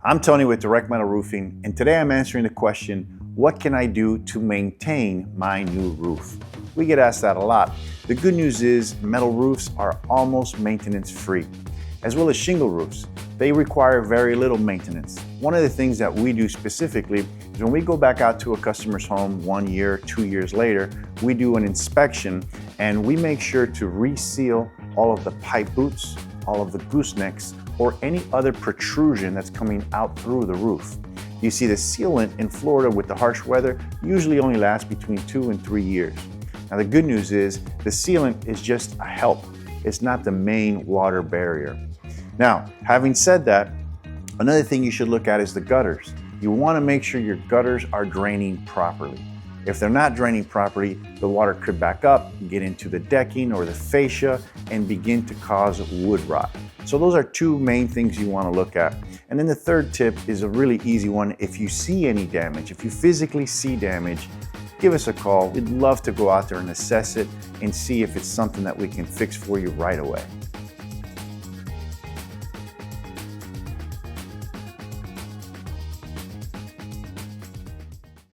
I'm Tony with Direct Metal Roofing, and today I'm answering the question, what can I do to maintain my new roof? We get asked that a lot. The good news is metal roofs are almost maintenance free, as well as shingle roofs. They require very little maintenance. One of the things that we do specifically is when we go back out to a customer's home 1 year, 2 years later, we do an inspection and we make sure to reseal all of the pipe boots, all of the goosenecks, or any other protrusion that's coming out through the roof. You see, the sealant in Florida with the harsh weather usually only lasts between 2 and 3 years. Now the good news is the sealant is just a help. It's not the main water barrier. Now, having said that, another thing you should look at is the gutters. You want to make sure your gutters are draining properly. If they're not draining properly, the water could back up, get into the decking or the fascia, and begin to cause wood rot. So those are two main things you want to look at. And then the third tip is a really easy one. If you see any damage, if you physically see damage, give us a call. We'd love to go out there and assess it and see if it's something that we can fix for you right away.